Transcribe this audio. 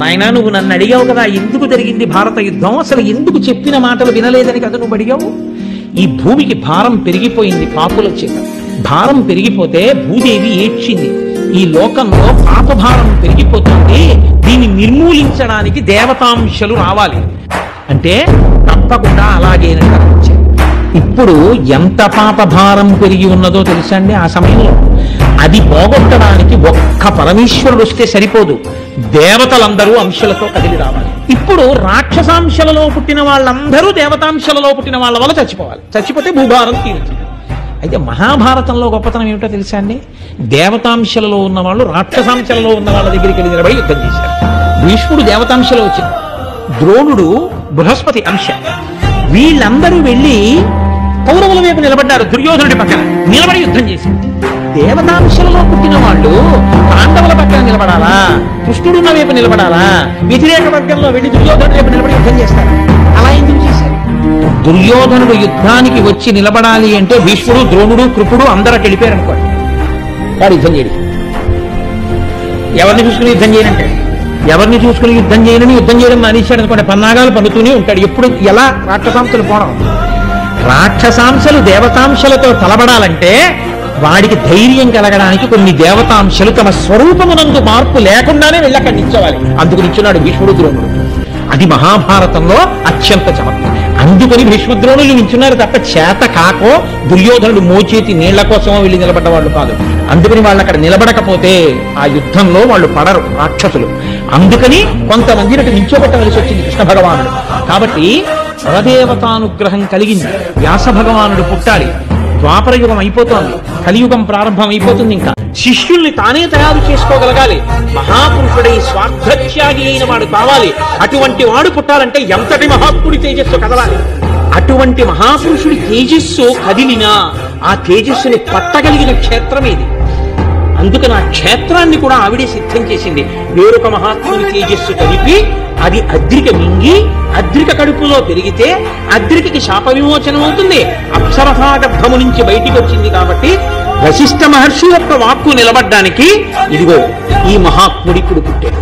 నాయనా నువ్వు నన్ను అడిగావు కదా ఎందుకు జరిగింది భారత యుద్ధం, అసలు ఎందుకు చెప్పిన మాటలు వినలేదని కదా నువ్వు అడిగావు. ఈ భూమికి భారం పెరిగిపోయింది పాపుల చేత. భారం పెరిగిపోతే భూదేవి ఏడ్చింది, ఈ లోకంలో పాప భారం పెరిగిపోతుంది, దీన్ని నిర్మూలించడానికి దేవతాంశలు రావాలి అంటే తప్పకుండా అలాగేనంటారు. ఇప్పుడు ఎంత పాప భారం పెరిగి ఉన్నదో తెలుసా అండి. ఆ సమయంలో అది పోగొట్టడానికి ఒక్క పరమేశ్వరుడు వస్తే సరిపోదు, దేవతలందరూ అంశలతో కదిలి రావాలి. ఇప్పుడు రాక్షసాంశలలో పుట్టిన వాళ్ళందరూ దేవతాంశలలో పుట్టిన వాళ్ళ వల్ల చచ్చిపోవాలి, చచ్చిపోతే భూభారం తీరుతుంది. అయితే మహాభారతంలో గొప్పతనం ఏమిటో తెలుసా అండి. దేవతాంశలలో ఉన్న వాళ్ళు రాక్షసాంశలలో ఉన్న వాళ్ళ దగ్గరికి వెళ్ళి నిలబడి యుద్ధం చేశారు. భీష్ముడు దేవతాంశలో వచ్చింది, ద్రోణుడు బృహస్పతి అంశ. వీళ్ళందరూ వెళ్ళి కౌరవుల వైపు నిలబడ్డారు, దుర్యోధనుడి పక్కన నిలబడి యుద్ధం చేశారు. దేవతాంశలలో పుట్టిన వాళ్ళు పాండవుల పక్కన నిలబడాలా, కృష్ణుడున్న వైపు నిలబడాలా, వ్యతిరేక వర్గంలో వెళ్ళి దుర్యోధనుడి వైపు నిలబడి యుద్ధం చేస్తారు? అలా ఎందుకు చేశారు? దుర్యోధనుడు యుద్ధానికి వచ్చి నిలబడాలి అంటే భీష్ముడు, ద్రోణుడు, కృపుడు అందరూ వెళ్ళిపోయారు అనుకోండి, వాడు యుద్ధం చేయడు. ఎవరిని చూసుకుని యుద్ధం చేయనంటే, ఎవరిని చూసుకుని యుద్ధం చేయనని యుద్ధం చేయడం మానేశాడు అనుకోండి, పన్నాగాలు పన్నుతూనే ఉంటాడు. ఎప్పుడు ఎలా రాక్షసాంశలు పోవడం, రాక్షసాంశలు దేవతాంశలతో తలబడాలంటే వాడికి ధైర్యం కలగడానికి కొన్ని దేవతాంశలు తమ స్వరూపమునందు మార్పు లేకుండానే వెళ్ళక్కడి నిల్చోవాలి. అందుకు నిల్చున్నాడు భీష్ముడు, ద్రోణుడు. అది మహాభారతంలో అత్యంత చమత్కారం. అందుకని భీష్మద్రోణులు నిల్చున్నారు తప్ప చేత కాకో దుర్యోధనుడు మోచేతి నీళ్ల కోసమో వెళ్ళి నిలబడ్డ వాళ్ళు కాదు. అందుకని వాళ్ళు అక్కడ నిలబడకపోతే ఆ యుద్ధంలో వాళ్ళు పడరు రాక్షసులు. అందుకని కొంతమందిని అటు నిల్చోబెట్టవలసి వచ్చింది కృష్ణ భగవానుడు. కాబట్టి పరదేవతానుగ్రహం కలిగింది, వ్యాస భగవానుడు పుట్టాలి, ద్వాపర యుగం అయిపోతోంది, కలియుగం ప్రారంభం అయిపోతుంది. ఇంకా శిష్యుల్ని తానే తయారు చేసుకోగలగాలి, మహాపురుషుడై స్వార్థత్యాగి అయిన వాడు కావాలి. అటువంటి వాడు పుట్టాలంటే ఎంతటి మహాత్ముడి తేజస్సు కదలాలి. అటువంటి మహాపురుషుడి తేజస్సు కదిలినా ఆ తేజస్సుని పట్టగలిగిన క్షేత్రం ఇది. అందుకని ఆ క్షేత్రాన్ని కూడా ఆవిడే సిద్ధం చేసింది. వేరొక మహాత్ముని తేజస్సు కలిపి అది అద్రిక మింగి అద్రిక కడుపులో పెరిగితే అద్రికకి శాప విమోచనం అవుతుంది. అప్సరసాగర్భము నుంచి బయటికి వచ్చింది కాబట్టి వశిష్ఠ మహర్షి యొక్క వాక్కు నిలబడ్డానికి ఇదిగో ఈ మహాత్ముడి ఇప్పుడు పుట్టాడు.